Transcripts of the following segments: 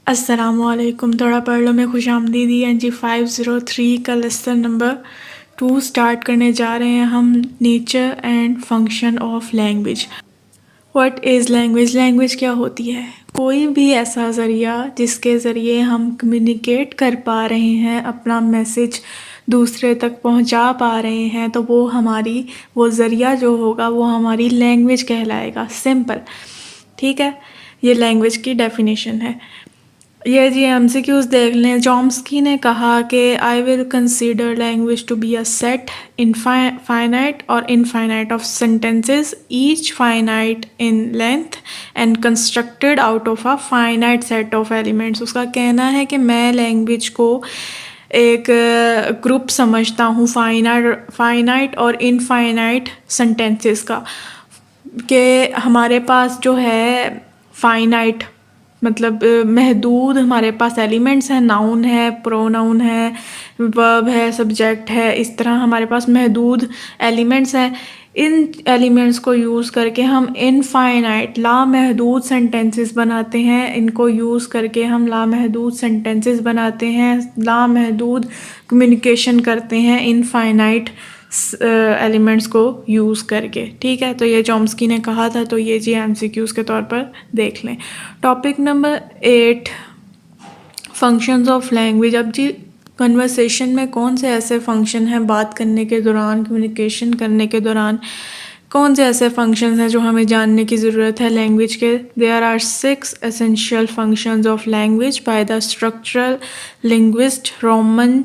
अस्सलामुअलैकुम। थोड़ा पढ़ लो में खुशामदीदी। NG 503 का लेसन नंबर 2 स्टार्ट करने जा रहे हैं हम। Nature and function of language. What is language? Language क्या होती है? कोई भी ऐसा ज़रिया जिसके ज़रिए हम कम्युनिकेट कर पा रहे हैं, अपना मैसेज दूसरे तक पहुंचा पा रहे हैं, तो वो ज़रिया जो होगा वो हमारी लैंग्वेज कहलाएगा। सिंपल, ठीक है। ये लैंग्वेज की डेफिनेशन है। ये जी MCQs देख लें। चॉम्स्की ने कहा कि I will consider language to be a set in finite और infinite of sentences, each finite in length and constructed out of a finite set of elements. उसका कहना है कि मैं लैंग्वेज को एक ग्रुप समझता हूँ फाइनाइट और इनफाइनाइट सेंटेंसेस का, कि हमारे पास जो है फाइनाइट मतलब महदूद हमारे पास एलिमेंट्स हैं। नाउन है, प्रोनाउन है, वर्ब है, सब्जेक्ट है। इस तरह हमारे पास महदूद एलिमेंट्स हैं। इन एलिमेंट्स को यूज़ करके हम इनफाइनाइट लामहदूद सेंटेंसेस बनाते हैं। इनको यूज़ करके हम लामहदूद सेंटेंसेस बनाते हैं, लामहदूद कम्युनिकेशन करते हैं इनफाइनाइट एलिमेंट्स को यूज़ करके। ठीक है, तो ये चॉम्स्की ने कहा था। तो ये जी MCQs के तौर पर देख लें। Topic number 8, functions of language. अब जी कन्वर्सेशन में कौन से ऐसे फंक्शन हैं बात करने के दौरान, कम्युनिकेशन करने के दौरान कौन से ऐसे फंक्शंस हैं जो हमें जानने की ज़रूरत है लैंग्वेज के? There are 6 essential functions of language by the structural linguist Roman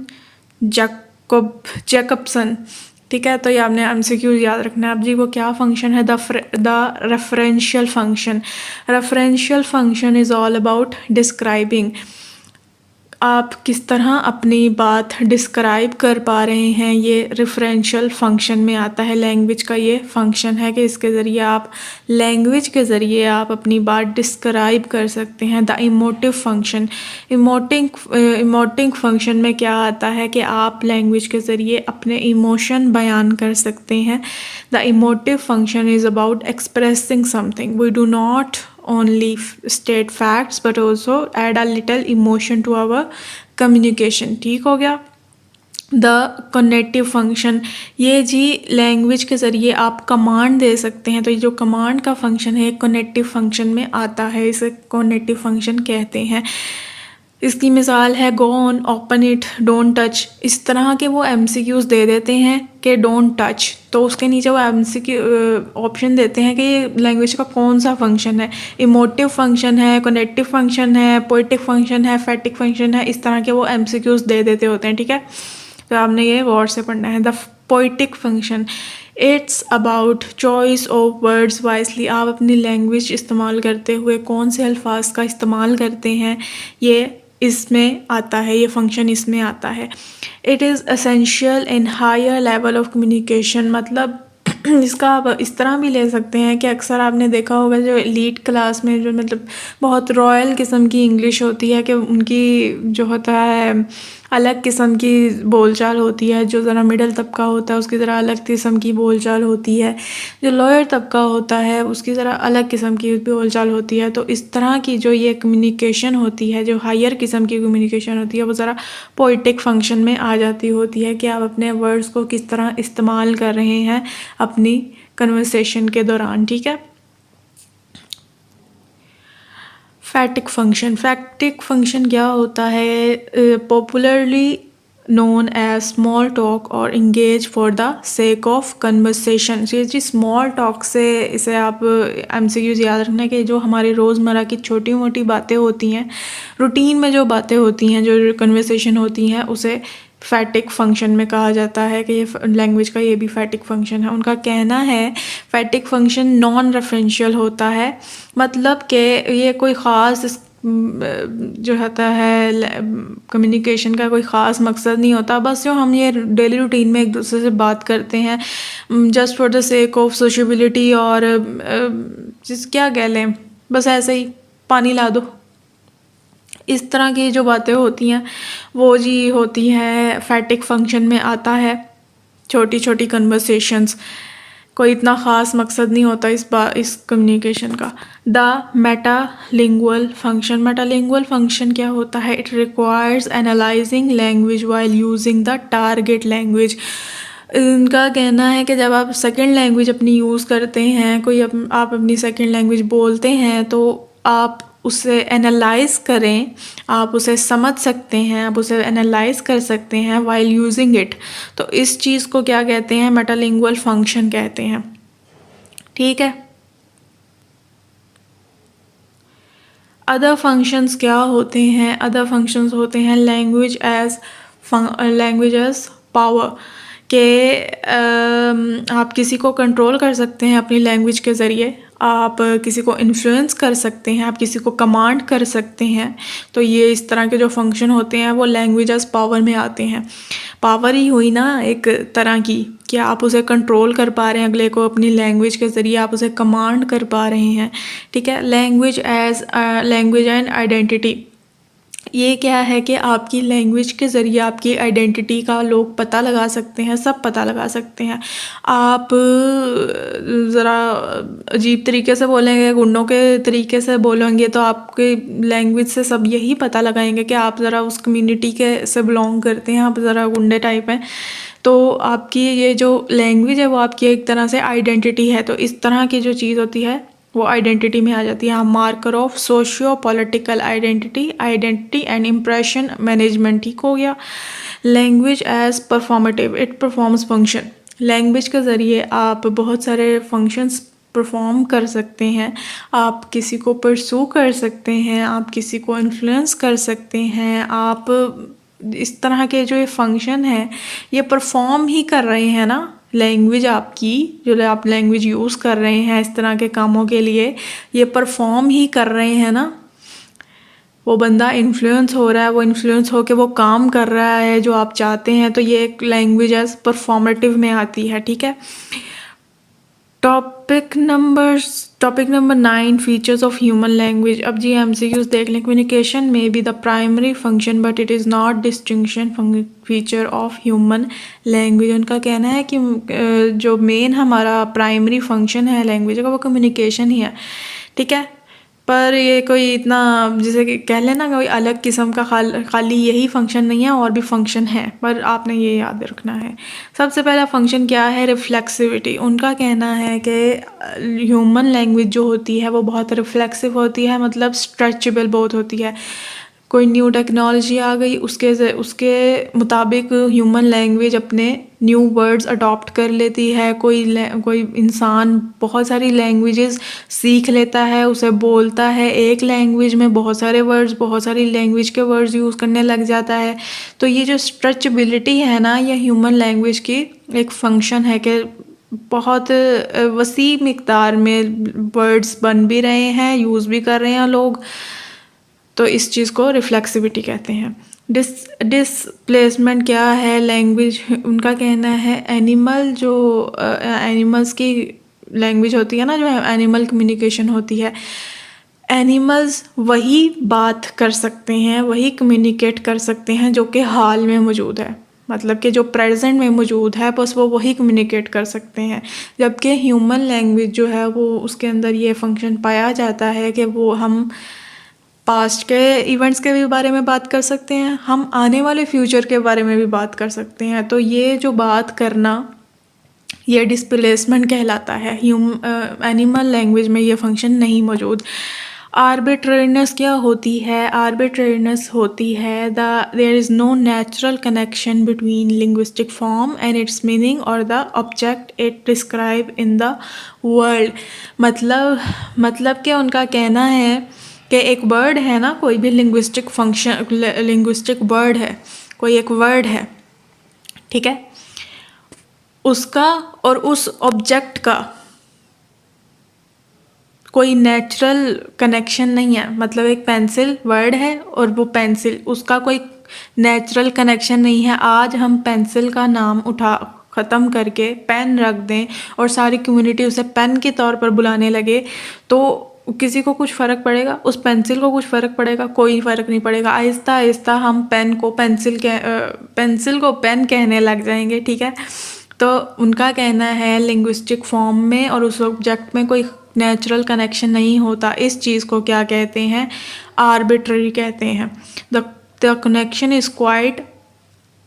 Jakobson. ठीक है, तो ये आपने MCQ याद रखना है। अब जी वो क्या फंक्शन है? The referential function. Referential function is all about describing, आप किस तरह अपनी बात डिस्क्राइब कर पा रहे हैं, ये रेफरेंशियल फंक्शन में आता है। लैंग्वेज का ये फंक्शन है कि इसके ज़रिए आप लैंग्वेज के ज़रिए आप अपनी बात डिस्क्राइब कर सकते हैं। The emotive function. Emoting function में क्या आता है कि आप लैंग्वेज के ज़रिए अपने इमोशन बयान कर सकते हैं। The emotive function is about expressing something. We do not only state facts but also add a little emotion to our communication। ठीक हो गया। द कॉग्निटिव फंक्शन, ये जी लैंग्वेज के ज़रिए आप कमांड दे सकते हैं। तो ये जो कमांड का फंक्शन है कॉग्निटिव फंक्शन में आता है, इसे कॉग्निटिव फंक्शन कहते हैं। इसकी मिसाल है go on, open it, don't touch. इस तरह के वो MCQs दे देते हैं कि डोंट टच, तो उसके नीचे वो MCQ ऑप्शन देते हैं कि ये लैंग्वेज का कौन सा फंक्शन है। इमोटिव फंक्शन है, कॉग्निटिव फंक्शन है, पोएटिक फंक्शन है, फैटिक फंक्शन है। इस तरह के वो MCQs दे देते होते हैं। ठीक है, तो आपने ये गौर से पढ़ना है। The poetic function, it's about choice of words wisely. आप अपनी लैंग्वेज इस्तेमाल करते हुए कौन से अल्फाज का इस्तेमाल करते हैं, ये इसमें आता है, ये फंक्शन इसमें आता है। It is essential in higher level of communication, मतलब इसका आप इस तरह भी ले सकते हैं कि अक्सर आपने देखा होगा जो एलीट क्लास में जो मतलब बहुत रॉयल किस्म की इंग्लिश होती है, कि उनकी जो होता है अलग किस्म की बोलचाल होती है। जो ज़रा मिडल तबका होता है उसकी ज़रा अलग किस्म की बोलचाल होती है। जो लोअर तबका होता है उसकी ज़रा अलग किस्म की बोलचाल होती है। तो इस तरह की जो ये कम्युनिकेशन होती है, जो हायर किस्म की कम्युनिकेशन होती है, वो ज़रा पोएटिक फंक्शन में आ जाती होती है कि आप अपने वर्ड्स को किस तरह इस्तेमाल कर रहे हैं अपनी कन्वर्सेशन के दौरान। ठीक है। फैटिक फंक्शन क्या होता है? Popularly known as small talk और engage for the sake of conversation. ये जी स्मॉल टॉक से, इसे आप MCQs याद रखना कि जो हमारे रोज़मर्रा की छोटी मोटी बातें होती हैं, रूटीन में जो बातें होती हैं, जो कन्वर्सेशन होती हैं, उसे फैटिक फंक्शन में कहा जाता है कि ये लैंग्वेज का ये भी फैटिक फंक्शन है। उनका कहना है फैटिक फंक्शन नॉन रेफरेंशियल होता है, मतलब कि ये कोई ख़ास जो होता है कम्युनिकेशन का कोई ख़ास मकसद नहीं होता। बस जो हम ये डेली रूटीन में एक दूसरे से बात करते हैं just for the sake of sociability, और जिस क्या कह लें, बस ऐसे ही पानी ला दो, इस तरह की जो बातें होती हैं वो जी होती हैं फैटिक फंक्शन में आता है। छोटी छोटी कन्वर्सेशंस कोई इतना ख़ास मकसद नहीं होता इस कम्युनिकेशन का। द मेटालिंगुअल फंक्शन, मेटालिंगुअल फंक्शन क्या होता है? It requires analysing language while using the target language. इनका कहना है कि जब आप सेकेंड लैंग्वेज अपनी यूज़ करते हैं, आप अपनी सेकेंड लैंग्वेज बोलते हैं, तो आप उसे एनालाइज करें, आप उसे समझ सकते हैं, आप उसे एनालाइज कर सकते हैं वाइल यूजिंग इट। तो इस चीज़ को क्या कहते हैं? मेटालिंगुअल फंक्शन कहते हैं। ठीक है। अदर फंक्शंस क्या होते हैं? अदर फंक्शंस होते हैं लैंग्वेज एज पावर, के आप किसी को कंट्रोल कर सकते हैं अपनी लैंग्वेज के ज़रिए, आप किसी को इन्फ्लुएंस कर सकते हैं, आप किसी को कमांड कर सकते हैं। तो ये इस तरह के जो फंक्शन होते हैं वो लैंग्वेज एज पावर में आते हैं। पावर ही हुई ना एक तरह की, कि आप उसे कंट्रोल कर पा रहे हैं अगले को अपनी लैंग्वेज के ज़रिए, आप उसे कमांड कर पा रहे हैं। ठीक है। लैंग्वेज एंड आइडेंटिटी, ये क्या है कि आपकी लैंग्वेज के ज़रिए आपकी आइडेंटिटी का लोग पता लगा सकते हैं, सब पता लगा सकते हैं। आप ज़रा अजीब तरीके से बोलेंगे, गुंडों के तरीके से बोलेंगे, तो आपके लैंग्वेज से सब यही पता लगाएंगे कि आप ज़रा उस कम्युनिटी के से बिलोंग करते हैं, आप ज़रा गुंडे टाइप हैं। तो आपकी ये जो लैंग्वेज है वो आपकी एक तरह से आइडेंटिटी है। तो इस तरह की जो चीज़ होती है वो आइडेंटिटी में आ जाती है। Marker of socio political identity and impression management, ठीक हो गया। Language as performative, it performs function, language के ज़रिए आप बहुत सारे फंक्शंस परफॉर्म कर सकते हैं। आप किसी को परसू कर सकते हैं, आप किसी को इन्फ्लुएंस कर सकते हैं, आप इस तरह के जो ये फंक्शन है ये परफॉर्म ही कर रहे हैं ना। लैंग्वेज आपकी, जो आप लैंग्वेज यूज़ कर रहे हैं इस तरह के कामों के लिए, ये परफॉर्म ही कर रहे हैं ना। वो बंदा इन्फ्लुएंस हो रहा है, वो इन्फ्लुएंस होकर वो काम कर रहा है जो आप चाहते हैं, तो ये एक लैंग्वेज एज परफॉर्मेटिव में आती है। ठीक है। Topic number 9, features of human language. अब जी एमसीक्यूज देख लें। कम्युनिकेशन में be the primary function but it is not distinction feature of human language. उनका कहना है कि जो मेन हमारा प्राइमरी फंक्शन है लैंग्वेज का वो कम्युनिकेशन ही है। ठीक है। पर ये कोई इतना जैसे कि कह लेना कोई अलग किस्म का खाली यही फंक्शन नहीं है, और भी फंक्शन है, पर आपने ये याद रखना है। सबसे पहला फंक्शन क्या है? रिफ्लेक्सिविटी। उनका कहना है कि ह्यूमन लैंग्वेज जो होती है वो बहुत रिफ्लेक्सिव होती है, मतलब स्ट्रेचेबल बहुत होती है। कोई न्यू टेक्नोलॉजी आ गई, उसके मुताबिक ह्यूमन लैंग्वेज अपने न्यू वर्ड्स अडॉप्ट कर लेती है। कोई इंसान बहुत सारी लैंग्वेजेस सीख लेता है, उसे बोलता है, एक लैंग्वेज में बहुत सारे वर्ड्स, बहुत सारी लैंग्वेज के वर्ड्स यूज़ करने लग जाता है। तो ये जो स्ट्रेचेबिलिटी है ना, ये ह्यूमन लैंग्वेज की एक फंक्शन है कि बहुत वसी मिकदार में वर्ड्स बन भी रहे हैं, यूज़ भी कर रहे हैं लोग। तो इस चीज़ को रिफ्लेक्सिविटी कहते हैं। डिसप्लेसमेंट क्या है? लैंग्वेज, उनका कहना है एनिमल्स की लैंग्वेज होती है ना, जो एनिमल कम्युनिकेशन होती है, एनिमल्स वही बात कर सकते हैं, वही कम्युनिकेट कर सकते हैं जो कि हाल में मौजूद है, मतलब कि जो प्रेजेंट में मौजूद है बस वो वही कम्युनिकेट कर सकते हैं। जबकि ह्यूमन लैंग्वेज जो है वो उसके अंदर ये फंक्शन पाया जाता है कि वो हम पास्ट के इवेंट्स के भी बारे में बात कर सकते हैं, हम आने वाले फ्यूचर के बारे में भी बात कर सकते हैं। तो ये जो बात करना ये डिस्प्लेसमेंट कहलाता है। एनिमल लैंग्वेज में ये फंक्शन नहीं मौजूद। आर्बिट्रेरीनेस क्या होती है? आर्बिट्रेरीनेस होती है there is no natural connection between linguistic form and its meaning और the object it describe in the world. मतलब कि उनका कहना है कि एक वर्ड है ना, कोई भी लिंग्विस्टिक वर्ड है, कोई एक वर्ड है, ठीक है, उसका और उस ऑब्जेक्ट का कोई नेचुरल कनेक्शन नहीं है। मतलब एक पेंसिल वर्ड है और वो पेंसिल, उसका कोई नेचुरल कनेक्शन नहीं है। आज हम पेंसिल का नाम ख़त्म करके पेन रख दें और सारी कम्युनिटी उसे पेन के तौर पर बुलाने लगे, तो किसी को कुछ फ़र्क पड़ेगा? उस पेंसिल को कुछ फ़र्क पड़ेगा? कोई फ़र्क नहीं पड़ेगा। आहिस्ता आहिस्ता हम पेन को पेन कहने लग जाएंगे। ठीक है। तो उनका कहना है लिंग्विस्टिक फॉर्म में और उस ऑब्जेक्ट में कोई नेचुरल कनेक्शन नहीं होता। इस चीज़ को क्या कहते हैं? आर्बिट्ररी कहते हैं। The connection is quite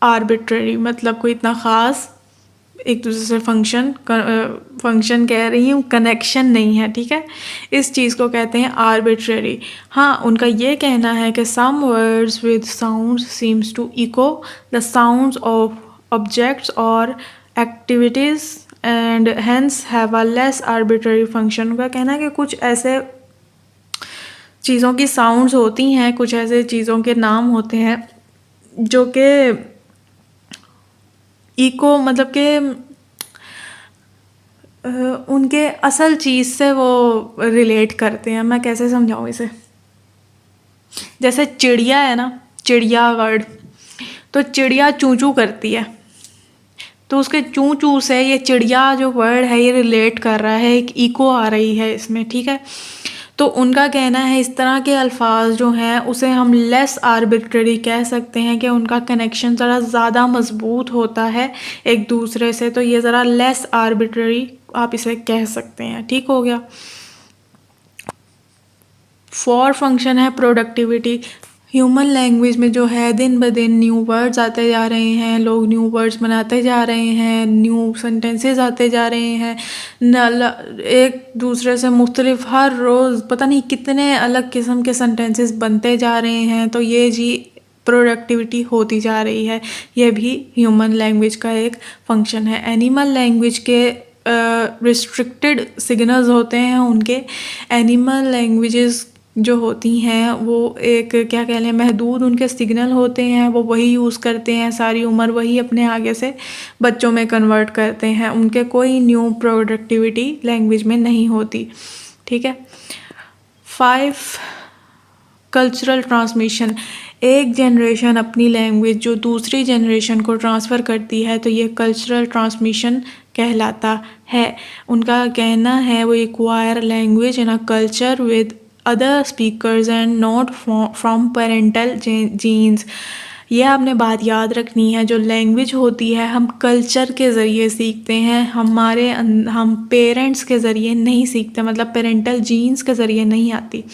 arbitrary, मतलब कोई इतना ख़ास एक दूसरे से फंक्शन कह रही हूँ, कनेक्शन नहीं है, ठीक है। इस चीज़ को कहते हैं आर्बिट्ररी। हाँ, उनका ये कहना है कि some words with sounds seems to echo the sounds of objects और activities and hence have a less arbitrary function. उनका कहना है कि कुछ ऐसे चीज़ों की साउंड्स होती हैं, कुछ ऐसे चीज़ों के नाम होते हैं जो कि इको मतलब कि उनके असल चीज़ से वो रिलेट करते हैं। मैं कैसे समझाऊँ इसे? जैसे चिड़िया है ना, चिड़िया वर्ड, तो चिड़िया चूँ चूँ करती है, तो उसके चूँ चूँ से ये चिड़िया जो वर्ड है ये रिलेट कर रहा है, एक इको आ रही है इसमें, ठीक है। तो उनका कहना है इस तरह के अल्फाज जो हैं उसे हम लेस आर्बिट्ररी कह सकते हैं कि उनका कनेक्शन ज़रा ज़्यादा मजबूत होता है एक दूसरे से, तो ये ज़रा लेस आर्बिट्ररी आप इसे कह सकते हैं। ठीक हो गया। फॉर फंक्शन है प्रोडक्टिविटी। ह्यूमन लैंग्वेज में जो है दिन ब दिन न्यू वर्ड्स आते जा रहे हैं, लोग न्यू वर्ड्स बनाते जा रहे हैं, न्यू सेंटेंसेस आते जा रहे हैं, एक दूसरे से मुख्तलिफ हर रोज़ पता नहीं कितने अलग किस्म के सेंटेंसेस बनते जा रहे हैं। तो ये जी प्रोडक्टिविटी होती जा रही है, ये भी ह्यूमन लैंग्वेज का एक फंक्शन है। एनिमल लैंग्वेज के रिस्ट्रिक्टेड सिग्नल्स होते हैं उनके। एनिमल लैंग्वेजेस जो होती हैं वो एक क्या कह लें महदूद उनके सिग्नल होते हैं, वो वही यूज़ करते हैं सारी उम्र, वही अपने आगे से बच्चों में कन्वर्ट करते हैं, उनके कोई न्यू प्रोडक्टिविटी लैंग्वेज में नहीं होती। ठीक है। 5 कल्चरल ट्रांसमिशन। एक जनरेशन अपनी लैंग्वेज जो दूसरी जनरेशन को ट्रांसफ़र करती है तो ये कल्चरल ट्रांसमिशन कहलाता है। उनका कहना है वो acquire language in a culture with other speakers and not from parental genes. ये आपने बात याद रखनी है, जो लैंग्वेज होती है हम कल्चर के ज़रिए सीखते हैं, हम पेरेंट्स के ज़रिए नहीं सीखते, मतलब पेरेंटल जीन्स के ज़रिए नहीं आती।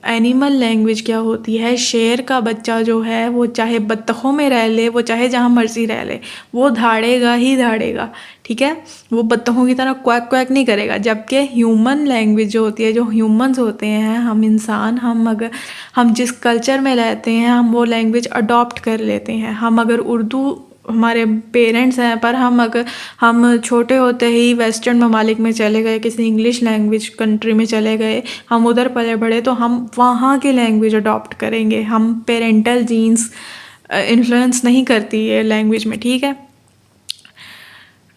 एनिमल लैंग्वेज क्या होती है? शेर का बच्चा जो है वो चाहे बत्तखों में रह ले, वो चाहे जहाँ मर्जी रह ले, वो धाड़ेगा ही धाड़ेगा, ठीक है। वो बत्तखों की तरह क्वैक क्वैक नहीं करेगा। जबकि ह्यूमन लैंग्वेज जो होती है, जो ह्यूमंस होते हैं, हम इंसान, हम जिस कल्चर में रहते हैं हम वो लैंग्वेज अडॉप्ट कर लेते हैं। हम अगर उर्दू हमारे पेरेंट्स हैं, पर हम छोटे होते ही वेस्टर्न ममालिक में चले गए, किसी इंग्लिश लैंग्वेज कंट्री में चले गए, हम उधर पले बढ़े, तो हम वहाँ की लैंग्वेज अडॉप्ट करेंगे। हम पेरेंटल जीन्स इन्फ्लुएंस नहीं करती है लैंग्वेज में, ठीक है।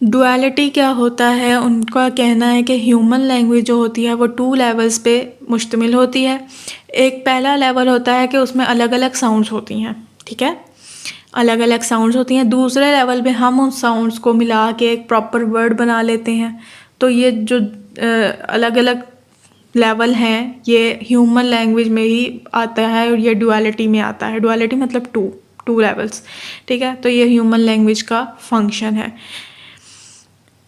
डुअलिटी क्या होता है? उनका कहना है कि ह्यूमन लैंग्वेज जो होती है वो 2 लेवल्स पे मुश्तमिल होती है। एक पहला लेवल होता है कि उसमें अलग अलग साउंड्स होती हैं, ठीक है, अलग अलग साउंड्स होती हैं। दूसरे लेवल पे हम उन साउंड्स को मिला के एक प्रॉपर वर्ड बना लेते हैं। तो ये जो अलग अलग लेवल हैं ये ह्यूमन लैंग्वेज में ही आता है और ये डुअलिटी में आता है। डुअलिटी मतलब टू लेवल्स, ठीक है। तो ये ह्यूमन लैंग्वेज का फंक्शन है।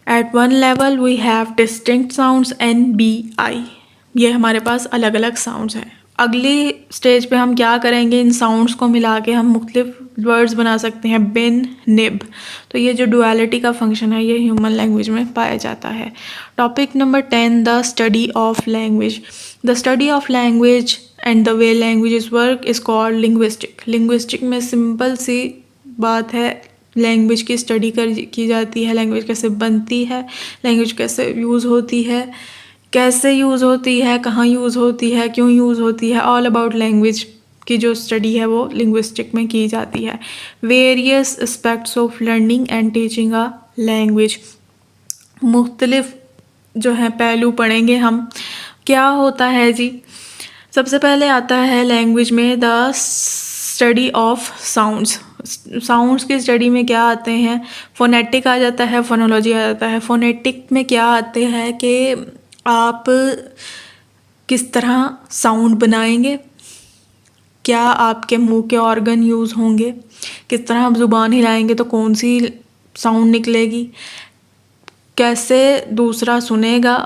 At one level we have distinct sounds NBI, ये हमारे पास अलग अलग साउंड्स हैं। अगली स्टेज पे हम क्या करेंगे, इन साउंड्स को मिला के हम मुख्तलिफ वर्ड्स बना सकते हैं, बिन, निब। तो ये जो डुअलिटी का फंक्शन है ये ह्यूमन लैंग्वेज में पाया जाता है। Topic number 10, the study of language. The study of language and the way languages work is called linguistic. Linguistic में सिंपल सी बात है, लैंग्वेज की स्टडी की जाती है, लैंग्वेज कैसे बनती है, लैंग्वेज कैसे यूज़ होती है, कैसे यूज़ होती है, कहाँ यूज़ होती है, क्यों यूज़ होती है, ऑल अबाउट लैंग्वेज की जो स्टडी है वो लिंग्विस्टिक में की जाती है। Various aspects of learning and teaching a language, मुख्तलिफ जो है पहलू पढ़ेंगे हम। क्या होता है जी? सबसे पहले आता है लैंग्वेज में the study of sounds. Sounds की स्टडी में क्या आते हैं? फोनेटिक आ जाता है, फोनोलॉजी आ जाता है। फोनेटिक में क्या आते हैं कि आप किस तरह साउंड बनाएंगे, क्या आपके मुंह के ऑर्गन यूज़ होंगे, किस तरह आप ज़ुबान हिलाएंगे तो कौन सी साउंड निकलेगी, कैसे दूसरा सुनेगा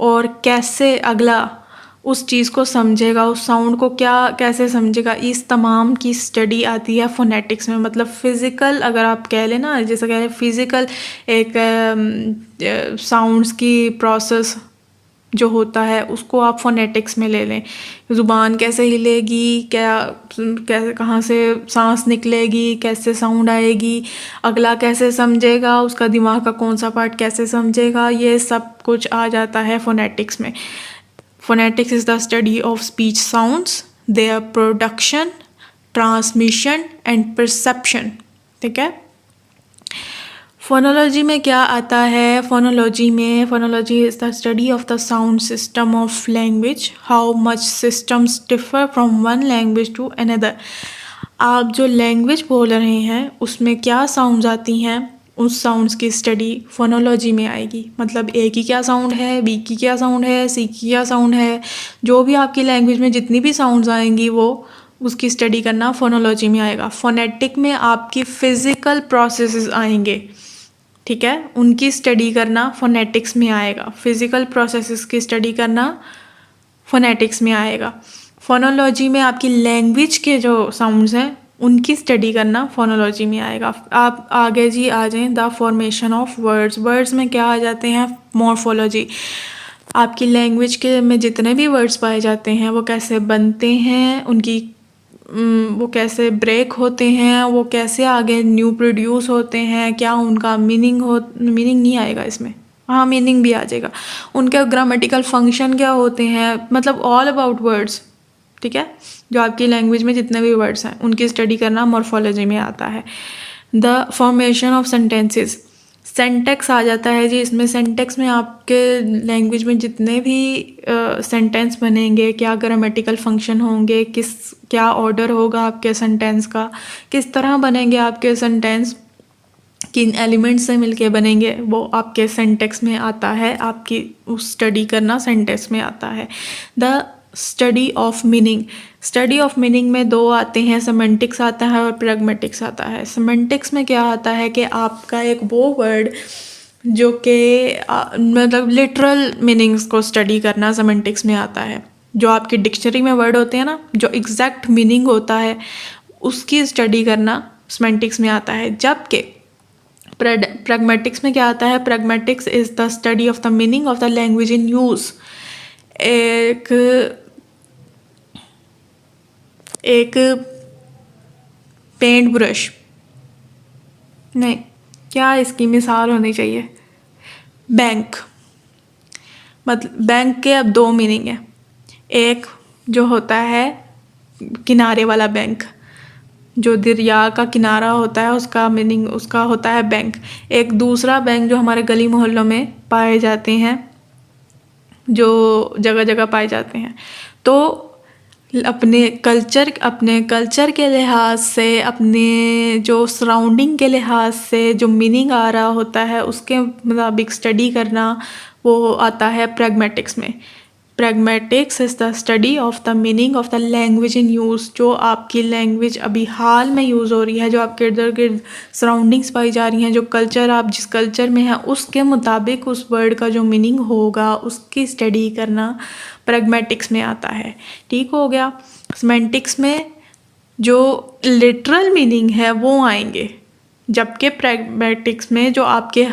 और कैसे अगला उस चीज़ को समझेगा, उस साउंड को क्या कैसे समझेगा, इस तमाम की स्टडी आती है फोनेटिक्स में। मतलब फिज़िकल अगर आप कह लें ना, जैसे कह रहे फिज़िकल एक साउंड्स की प्रोसेस जो होता है उसको आप फोनेटिक्स में ले लें। ज़ुबान कैसे हिलेगी, क्या कैसे कहाँ से सांस निकलेगी, कैसे साउंड आएगी, अगला कैसे समझेगा, उसका दिमाग का कौन सा पार्ट कैसे समझेगा, ये सब कुछ आ जाता है फोनेटिक्स में। Phonetics is the study of speech sounds, their production, transmission and perception. ठीक है। फोनोलॉजी में क्या आता है? Phonology is the study of the sound system of language, how much systems differ from one language to another. आप जो language बोल रहे हैं उसमें क्या साउंड्स आती हैं, उस साउंड्स की स्टडी फोनोलॉजी में आएगी। मतलब ए की क्या साउंड है, बी की क्या साउंड है, सी की क्या साउंड है, जो भी आपकी लैंग्वेज में जितनी भी साउंड्स आएंगी वो उसकी स्टडी करना फोनोलॉजी में आएगा। फोनेटिक में आपकी फिज़िकल प्रोसेसेस आएंगे, ठीक है, उनकी स्टडी करना फोनेटिक्स में आएगा। फिज़िकल प्रोसेसेस की स्टडी करना फोनेटिक्स में आएगा। फोनोलॉजी में आपकी लैंग्वेज के जो साउंड्स हैं उनकी स्टडी करना फोनोलॉजी में आएगा। आप आगे जी आ जाएं, the formation of words. Words में क्या आ जाते हैं? मॉर्फोलॉजी। आपकी लैंग्वेज के में जितने भी वर्ड्स पाए जाते हैं वो कैसे बनते हैं, उनकी वो कैसे ब्रेक होते हैं, वो कैसे आगे न्यू प्रोड्यूस होते हैं, क्या उनका मीनिंग नहीं आएगा इसमें, हाँ मीनिंग भी आ जाएगा। उनके ग्रामेटिकल फंक्शन क्या होते हैं, मतलब ऑल अबाउट वर्ड्स। ठीक है, जो आपकी लैंग्वेज में जितने भी वर्ड्स हैं उनकी स्टडी करना मॉर्फोलॉजी में आता है। द फॉर्मेशन ऑफ सेंटेंसेस, सेंटेक्स आ जाता है जी इसमें। सेंटेक्स में आपके लैंग्वेज में जितने भी सेंटेंस बनेंगे, क्या ग्रामेटिकल फंक्शन होंगे, क्या ऑर्डर होगा आपके सेंटेंस का, किस तरह बनेंगे आपके सेंटेंस, किन एलिमेंट्स से मिलके बनेंगे, वो आपके सेंटेक्स में आता है। आपकी उस स्टडी करना सेंटेक्स में आता है। The study of meaning, study of meaning में दो आते हैं, सेमेंटिक्स आता है और प्रैग्मेटिक्स आता है। सेमेंटिक्स में क्या आता है कि आपका एक वो वर्ड जो कि मतलब लिटरल मीनिंग्स को स्टडी करना सेमेंटिक्स में आता है। जो आपकी डिक्शनरी में वर्ड होते हैं ना, जो एग्जैक्ट मीनिंग होता है उसकी स्टडी करना सेमेंटिक्स में आता है। जबकि प्रैग्मेटिक्स में क्या आता है? Pragmatics is the study of the meaning of the language in use. एक पेंट ब्रश नहीं, क्या इसकी मिसाल होनी चाहिए? बैंक। मतलब बैंक के अब दो मीनिंग है। एक जो होता है किनारे वाला बैंक, जो दरिया का किनारा होता है उसका मीनिंग उसका होता है बैंक। एक दूसरा बैंक जो हमारे गली मोहल्लों में पाए जाते हैं, जो जगह जगह पाए जाते हैं। तो अपने कल्चर के लिहाज से, अपने जो सराउंडिंग के लिहाज से जो मीनिंग आ रहा होता है उसके मुताबिक स्टडी करना वो आता है प्रैग्मेटिक्स में। Pragmatics is the study of the meaning of the language in use. जो आपकी लैंग्वेज अभी हाल में यूज़ हो रही है, जो आपके इर्द गिर्द सराउंडिंग्स पाई जा रही हैं, जो कल्चर आप जिस कल्चर में हैं उसके मुताबिक उस वर्ड का जो मीनिंग होगा उसकी स्टडी करना प्रैग्मेटिक्स में आता है। ठीक हो गया। सेमेंटिक्स में जो लिटरल मीनिंग है वो आएंगे, जबकि प्रैग्मेटिक्स में जो आपके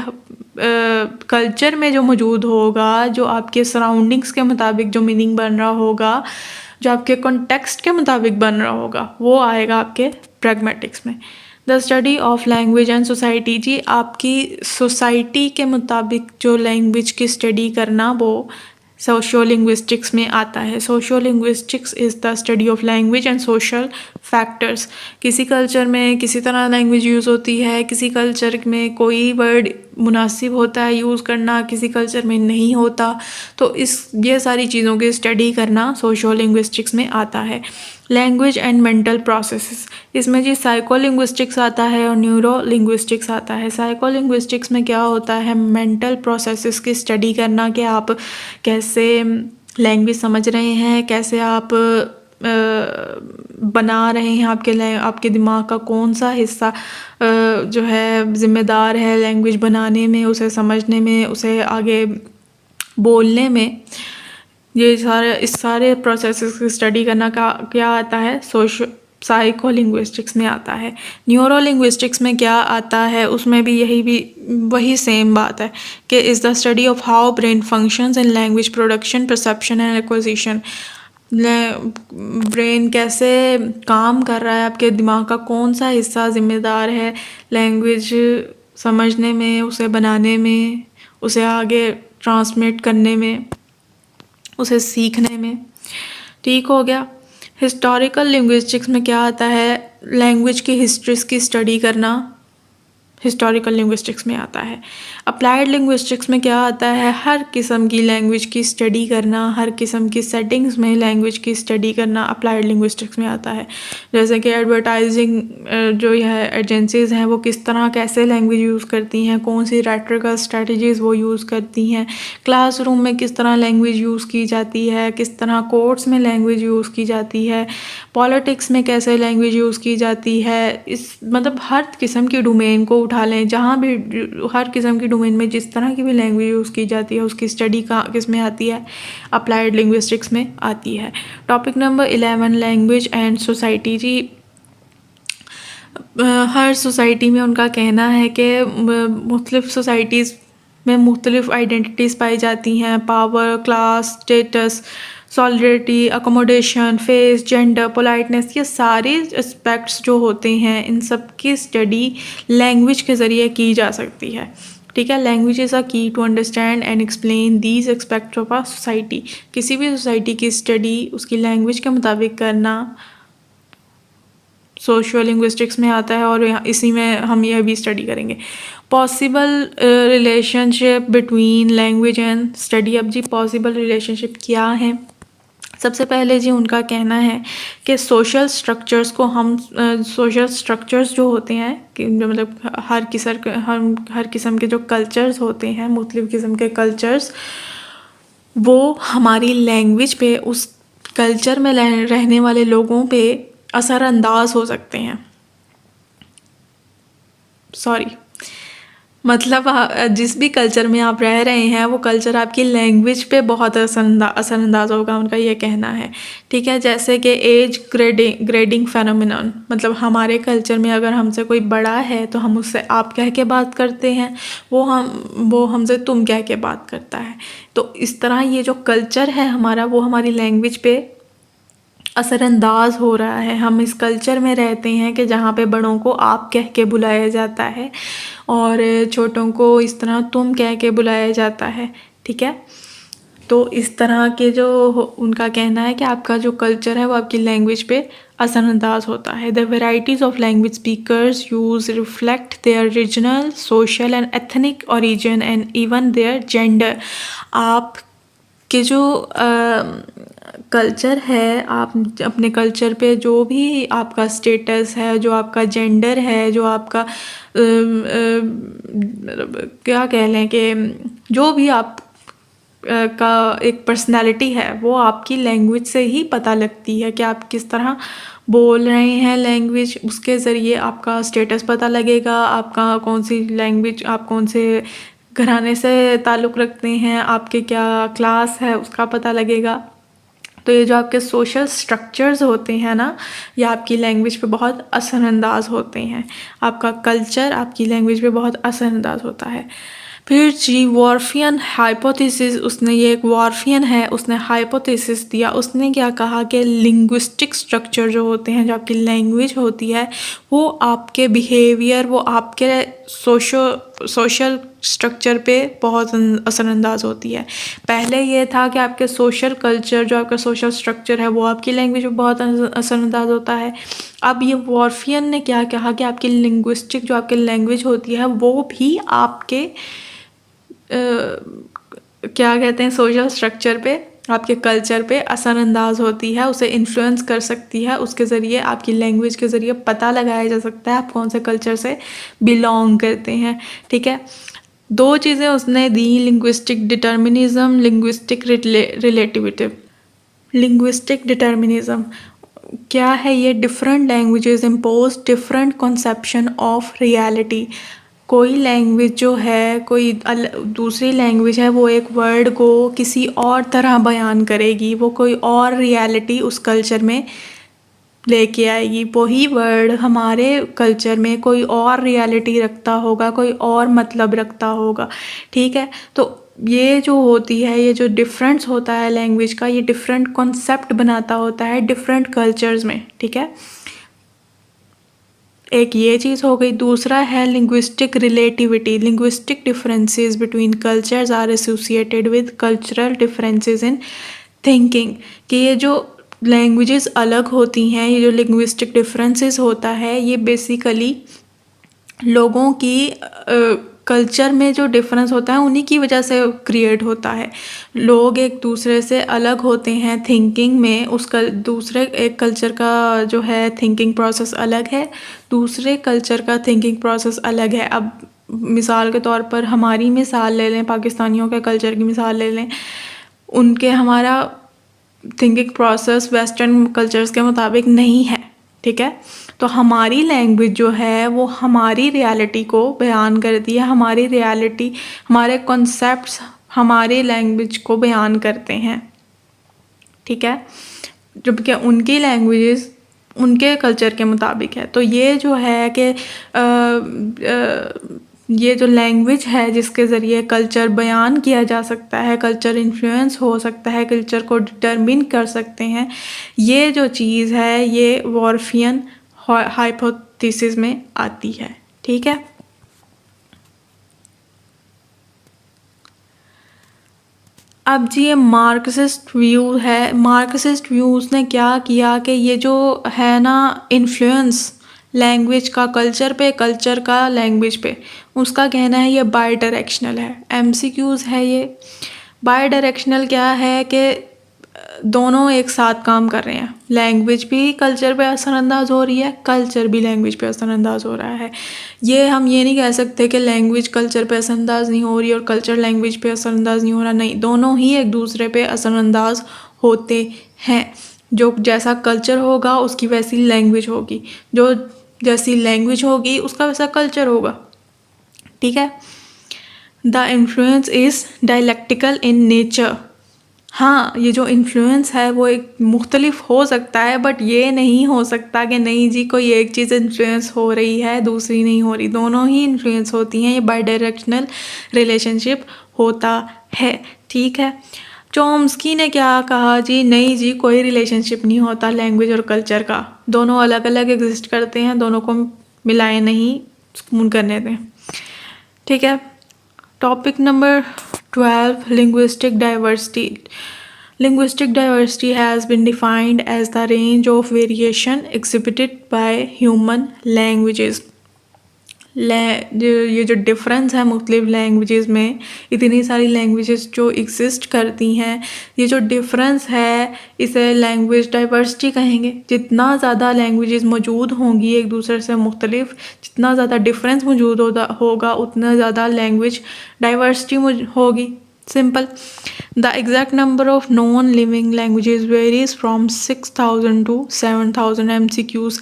कल्चर में जो मौजूद होगा, जो आपके सराउंडिंग्स के मुताबिक जो मीनिंग बन रहा होगा, जो आपके कॉन्टेक्स्ट के मुताबिक बन रहा होगा, वो आएगा आपके प्रैग्मेटिक्स में। The study of language and society, जी आपकी सोसाइटी के मुताबिक जो लैंग्वेज की स्टडी करना वो सोशियो लिंग्विस्टिक्स में आता है। Socio linguistics is the study of language and social factors. किसी कल्चर में किसी तरह लैंग्वेज यूज़ होती है, किसी कल्चर में कोई वर्ड मुनासिब होता है यूज़ करना, किसी कल्चर में नहीं होता। तो ये सारी चीज़ों की स्टडी करना सोशियो लिंग्विस्टिक्स में आता है। लैंग्वेज एंड मेंटल प्रोसेसेस, इसमें जी साइको लिंग्विस्टिक्स आता है और न्यूरो लिंग्विस्टिक्स आता है। साइको लिंग्विस्टिक्स में क्या होता है? मेंटल प्रोसेसेस की स्टडी करना कि आप कैसे लैंग्वेज समझ रहे हैं, कैसे आप बना रहे हैं, आपके दिमाग का कौन सा हिस्सा जो है ज़िम्मेदार है लैंग्वेज बनाने में, उसे समझने में, उसे आगे बोलने में। ये सारे इस सारे प्रोसेसेस की स्टडी करना का क्या आता है, साइको लिंग्विस्टिक्स में आता है। न्यूरो लिंग्विस्टिक्स में क्या आता है, उसमें भी वही सेम बात है कि is the study of how brain functions in language production, perception and acquisition. Brain कैसे काम कर रहा है, आपके दिमाग का कौन सा हिस्सा ज़िम्मेदार है लैंग्वेज समझने में, उसे बनाने में, उसे आगे ट्रांसमिट करने में, उसे सीखने में। ठीक हो गया। हिस्टोरिकल लिंग्विस्टिक्स में क्या आता है, लैंग्वेज की हिस्ट्रीज की स्टडी करना हिस्टोरिकल लिंग्विस्टिक्स में आता है। अप्लाइड लिंग्विस्टिक्स में क्या आता है, हर किस्म की लैंग्वेज की स्टडी करना, हर किस्म की सेटिंग्स में लैंग्वेज की स्टडी करना अप्लाइड लिंग्विस्टिक्स में आता है। जैसे कि एडवर्टाइजिंग जो है एजेंसीज़ हैं वो किस तरह कैसे लैंग्वेज यूज़ करती हैं, कौन सी रेटरिकल स्ट्रेटजीज़ वो यूज़ करती हैं, क्लासरूम में किस तरह लैंग्वेज यूज़ की जाती है, किस तरह कोर्ट्स में लैंग्वेज यूज़ की जाती है, पॉलिटिक्स में कैसे लैंग्वेज यूज़ की जाती है। इस मतलब हर किस्म की डोमेन को उठा लें, जहाँ भी हर किस्म की डोमेन में जिस तरह की भी लैंग्वेज यूज़ की जाती है उसकी स्टडी का किस में आती है, अप्लाइड लिंग्विस्टिक्स में आती है। Topic number 11, language and society. जी हर सोसाइटी में उनका कहना है कि मुख्तलिफ़ सोसाइटीज़ में मुख्तलिफ़ आइडेंटिटीज़ पाई जाती हैं, power, class, status, solidarity, accommodation, face, gender, politeness, ये सारे एस्पेक्ट्स जो होते हैं इन सब की स्टडी लैंग्वेज के ज़रिए की जा सकती है। ठीक है, language is a key to understand and explain these aspects of a society. किसी भी सोसाइटी की स्टडी उसकी लैंग्वेज के मुताबिक करना सोशियो लिंग्विस्टिक्स में आता है और इसी में हम यह भी स्टडी करेंगे। Possible relationship between language and study. अब जी पॉसिबल रिलेशनशिप क्या है, सबसे पहले जी उनका कहना है कि सोशल स्ट्रक्चर्स को हम सोशल स्ट्रक्चर्स जो होते हैं कि मतलब हर किस्म के जो कल्चर्स होते हैं, मुख्तलिफ़ किस्म के कल्चर्स, वो हमारी लैंग्वेज पे, उस कल्चर में रहने वाले लोगों पे असरअंदाज हो सकते हैं। मतलब जिस भी कल्चर में आप रह रहे हैं वो कल्चर आपकी लैंग्वेज पे बहुत असरअंदाज होगा, उनका ये कहना है। ठीक है, जैसे कि एज ग्रेडिंग फेनोमेनन, मतलब हमारे कल्चर में अगर हमसे कोई बड़ा है तो हम उससे आप कह के बात करते हैं, वो हमसे तुम कह के बात करता है। तो इस तरह ये जो कल्चर है हमारा वो हमारी लैंग्वेज पे असरअंदाज हो रहा है। हम इस कल्चर में रहते हैं कि जहाँ पे बड़ों को आप कह के बुलाया जाता है और छोटों को इस तरह तुम कह के बुलाया जाता है। ठीक है, तो इस तरह के जो उनका कहना है कि आपका जो कल्चर है वो आपकी लैंग्वेज पे असरअंदाज होता है। The varieties of language speakers use reflect their regional, social and ethnic origin and even their gender. आप कि जो कल्चर है, आप अपने कल्चर पे जो भी आपका स्टेटस है, जो आपका जेंडर है, जो आपका क्या कह लें कि जो भी आप का एक पर्सनालिटी है वो आपकी लैंग्वेज से ही पता लगती है कि आप किस तरह बोल रहे हैं। लैंग्वेज उसके ज़रिए आपका स्टेटस पता लगेगा, आपका कौन सी लैंग्वेज, आप कौन से घराने से ताल्लुक़ रखते हैं, आपके क्या क्लास है उसका पता लगेगा। तो ये जो आपके सोशल स्ट्रक्चर्स होते हैं ना, ये आपकी लैंग्वेज पे बहुत असरअंदाज होते हैं। आपका कल्चर आपकी लैंग्वेज पे बहुत असरअंदाज होता है। फिर जी वॉर्फियन हाइपोथेसिस, उसने ये एक वॉर्फियन है, उसने हाइपोथेसिस दिया। उसने क्या कहा कि लिंग्विस्टिक स्ट्रक्चर जो होते हैं, जो आपकी लैंग्वेज होती है, वो आपके बिहेवियर, वो आपके सोशल स्ट्रक्चर पे बहुत असरअंदाज होती है। पहले ये था कि आपके सोशल कल्चर, जो आपका सोशल स्ट्रक्चर है, वो आपकी लैंग्वेज पे बहुत असरअंदाज होता है। अब ये वॉर्फियन ने क्या कहा कि आपकी लिंग्विस्टिक जो आपकी लैंग्वेज होती है वो भी आपके क्या कहते हैं, सोशल स्ट्रक्चर पे, आपके कल्चर पे असरअंदाज होती है, उसे इन्फ्लुएंस कर सकती है। उसके ज़रिए आपकी लैंग्वेज के ज़रिए पता लगाया जा सकता है आप कौन से कल्चर से बिलोंग करते हैं। ठीक है, दो चीज़ें उसने दी, linguistic determinism, linguistic relativity. Linguistic determinism क्या है ये, different languages impose different conception of reality. कोई लैंग्वेज जो है, कोई दूसरी लैंग्वेज है, वो एक वर्ड को किसी और तरह बयान करेगी, वो कोई और रियलिटी उस कल्चर में लेके आएगी। वही वर्ड हमारे कल्चर में कोई और रियलिटी रखता होगा, कोई और मतलब रखता होगा। ठीक है, तो ये जो होती है, ये जो डिफरेंस होता है लैंग्वेज का, ये डिफरेंट कॉन्सेप्ट बनाता होता है डिफरेंट कल्चर्स में। ठीक है, एक ये चीज़ हो गई। दूसरा है linguistic relativity. Linguistic differences between cultures are associated with cultural differences in thinking. कि ये जो लैंग्वेजेस अलग होती हैं, ये जो लिंग्विस्टिक डिफरेंसेस होता है, ये बेसिकली लोगों की कल्चर में जो डिफरेंस होता है उन्हीं की वजह से क्रिएट होता है। लोग एक दूसरे से अलग होते हैं थिंकिंग में, दूसरे एक कल्चर का जो है थिंकिंग प्रोसेस अलग है, दूसरे कल्चर का थिंकिंग प्रोसेस अलग है। अब मिसाल के तौर पर हमारी मिसाल ले लें, पाकिस्तानियों के कल्चर की मिसाल ले लें, उनके हमारा थिंकिंग प्रोसेस वेस्टर्न कल्चर्स के मुताबिक नहीं है। ठीक है, तो हमारी लैंग्वेज जो है वो हमारी रियलिटी को बयान करती है, हमारी रियलिटी, हमारे कॉन्सेप्ट्स हमारे लैंग्वेज को बयान करते हैं। ठीक है, जबकि उनकी लैंग्वेजेस उनके कल्चर के मुताबिक है। तो ये जो है कि ये जो लैंग्वेज है जिसके ज़रिए कल्चर बयान किया जा सकता है, कल्चर इन्फ्लुएंस हो सकता है, कल्चर को डिटरमिन कर सकते हैं, ये जो चीज़ है ये वॉर्फियन हाइपोथेसिस में आती है। ठीक है, अब जी ये मार्क्सिस्ट व्यू है। मार्क्सिस्ट व्यूज़ ने क्या किया कि ये जो है ना इन्फ्लुएंस लैंग्वेज का कल्चर पे, कल्चर का लैंग्वेज पे, उसका कहना है ये बाई डायरेक्शनल है। एमसीक्यूज़ है ये। बाई डायरेक्शनल क्या है कि दोनों एक साथ काम कर रहे हैं। लैंग्वेज भी कल्चर पे असरअंदाज हो रही है, कल्चर भी लैंग्वेज पे असरअंदाज हो रहा है। ये हम ये नहीं कह सकते कि लैंग्वेज कल्चर पे असरअंदाज नहीं हो रही और कल्चर लैंग्वेज पे असरअंदाज नहीं हो रहा। नहीं, दोनों ही एक दूसरे पे असरअंदाज होते हैं। जो जैसा कल्चर होगा उसकी वैसी लैंग्वेज होगी, जो जैसी लैंग्वेज होगी उसका वैसा कल्चर होगा। ठीक है, the influence is dialectical in nature. हाँ, ये जो इन्फ्लुएंस है वो एक मुख्तलिफ हो सकता है, बट ये नहीं हो सकता कि नहीं जी कोई एक चीज़ इन्फ्लुएंस हो रही है दूसरी नहीं हो रही। दोनों ही इन्फ्लुएंस होती हैं। ये बाई डायरेक्शनल रिलेशनशिप होता है। ठीक है, चॉम्स्की ने क्या कहा जी, नहीं जी कोई रिलेशनशिप नहीं होता लैंग्वेज और कल्चर का, दोनों अलग अलग एग्जिस्ट करते हैं, दोनों को मिलाए नहीं, सुकून करने दें। ठीक है, topic number 12, linguistic diversity. Linguistic diversity has been defined as the range of variation exhibited by human languages. ये जो डिफरेंस है मुख्तलिफ लैंग्वेजेस में, इतनी सारी लैंग्वेजेस जो एग्जिस्ट करती हैं, ये जो डिफरेंस है इसे लैंग्वेज डाइवर्सिटी कहेंगे। जितना ज़्यादा लैंग्वेजेस मौजूद होंगी एक दूसरे से मुख्तलिफ, जितना ज़्यादा डिफरेंस मौजूद होगा उतना ज़्यादा लैंग्वेज डाइवर्सिटी होगी। Simple. The exact number of non living languages varies from 6000 to 7000 MCQs।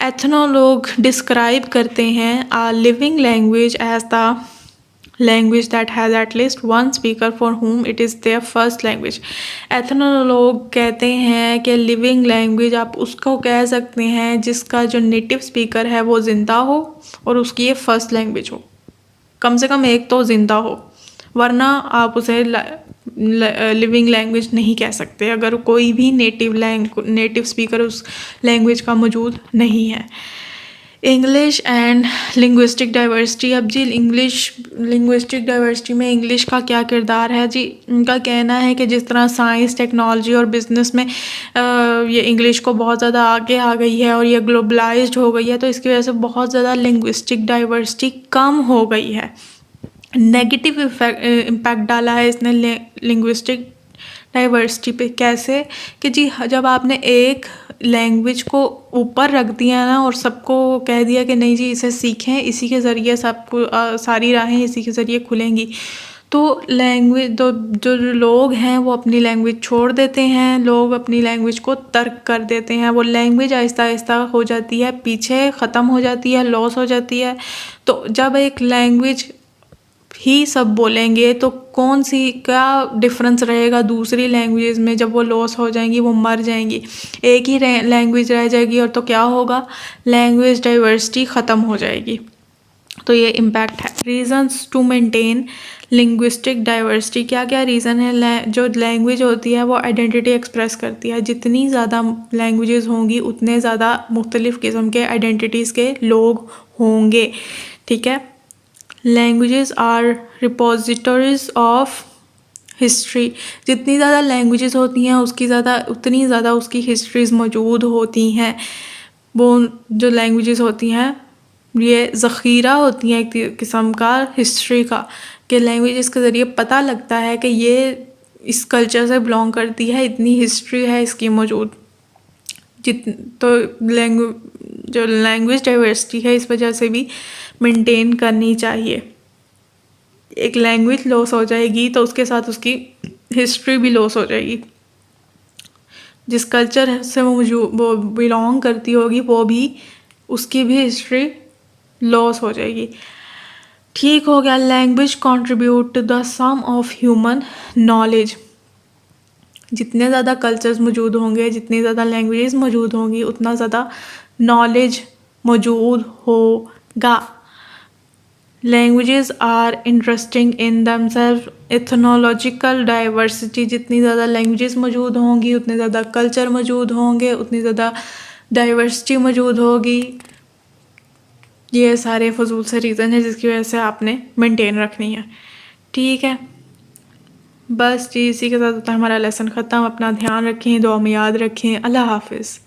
Ethnologue describe करते हैं a living language as the language that has at least one speaker for whom it is their first language. Ethnologue कहते हैं कि living language आप उसको कह सकते हैं जिसका जो नेटिव स्पीकर है वो ज़िंदा हो और उसकी ये फर्स्ट लैंग्वेज हो, कम से कम एक तो ज़िंदा हो, वरना आप उसे लिविंग लैंग्वेज नहीं कह सकते अगर कोई भी नेटिव स्पीकर उस लैंग्वेज का मौजूद नहीं है। English and linguistic diversity. अब जी लिंग्विस्टिक डाइवर्सिटी में इंग्लिश का क्या किरदार है जी, उनका कहना है कि जिस तरह साइंस, टेक्नोलॉजी और बिज़नेस में ये इंग्लिश को बहुत ज़्यादा आगे आ गई है और ये ग्लोबलाइज्ड हो गई है, तो इसकी वजह से बहुत ज़्यादा लिंग्विस्टिक डाइवर्सिटी कम हो गई है। नेगेटिव इम्पैक्ट डाला है इसने लिंग्विस्टिक डाइवर्सिटी पे। कैसे कि जी जब आपने एक लैंग्वेज को ऊपर रख दिया ना और सबको कह दिया कि नहीं जी इसे सीखें, इसी के ज़रिए सबको सारी राहें इसी के ज़रिए खुलेंगी, तो लैंग्वेज जो लोग हैं वो अपनी लैंग्वेज छोड़ देते हैं, लोग अपनी लैंग्वेज को तर्क कर देते हैं, वो लैंग्वेज आहिस्ता आहिस्ता हो जाती है पीछे, ख़त्म हो जाती है, लॉस हो जाती है। तो जब एक लैंग्वेज ही सब बोलेंगे तो कौन सी क्या डिफरेंस रहेगा दूसरी लैंग्वेज में, जब वो लॉस हो जाएंगी, वो मर जाएंगी, एक ही लैंग्वेज रह जाएगी, और तो क्या होगा, लैंग्वेज डाइवर्सिटी ख़त्म हो जाएगी। तो ये इम्पैक्ट है। Reasons to maintain linguistic diversity, क्या क्या रीज़न है। जो लैंग्वेज होती है वो आइडेंटिटी एक्सप्रेस करती है, जितनी ज़्यादा लैंग्वेजेस होंगी उतने ज़्यादा मुख्तलिफ़ किस्म के आइडेंटिटीज़ के लोग होंगे, ठीक है। Languages are repositories of history, जितनी ज़्यादा लैंग्वेजेस होती हैं उतनी ज़्यादा उसकी हिस्ट्रीज़ मौजूद होती हैं। वो जो लैंग्वेजेस होती हैं ये ज़ख़ीरा होती हैं एक किस्म का हिस्ट्री का, कि लैंग्वेजेस के ज़रिए पता लगता है कि ये इस कल्चर से बिलोंग करती है, इतनी हिस्ट्री है इसकी मौजूद। तो जो लैंग्वेज डाइवर्सिटी है इस वजह से भी मेंटेन करनी चाहिए। एक लैंग्वेज लॉस हो जाएगी तो उसके साथ उसकी हिस्ट्री भी लॉस हो जाएगी, जिस कल्चर से वो बिलोंग करती होगी वो भी, उसकी भी हिस्ट्री लॉस हो जाएगी। ठीक हो गया। Language contribute to the sum of human knowledge, जितने ज़्यादा कल्चर्स मौजूद होंगे, जितनी ज़्यादा लैंग्वेजेस मौजूद होंगी, उतना ज़्यादा नॉलेज मौजूद होगा। Languages are interesting in themselves, ethnological diversity, जितनी ज़्यादा लैंग्वेजेस मौजूद होंगी उतने ज़्यादा कल्चर मौजूद होंगे, उतनी ज़्यादा डाइवर्सिटी मौजूद होगी। ये सारे फजूल से रीज़न है जिसकी वजह से आपने मेंटेन रखनी है, ठीक है। बस जी, इसी के साथ हमारा लेसन ख़त्म। अपना ध्यान रखें, दुआ में याद रखें। अल्लाह हाफिज़।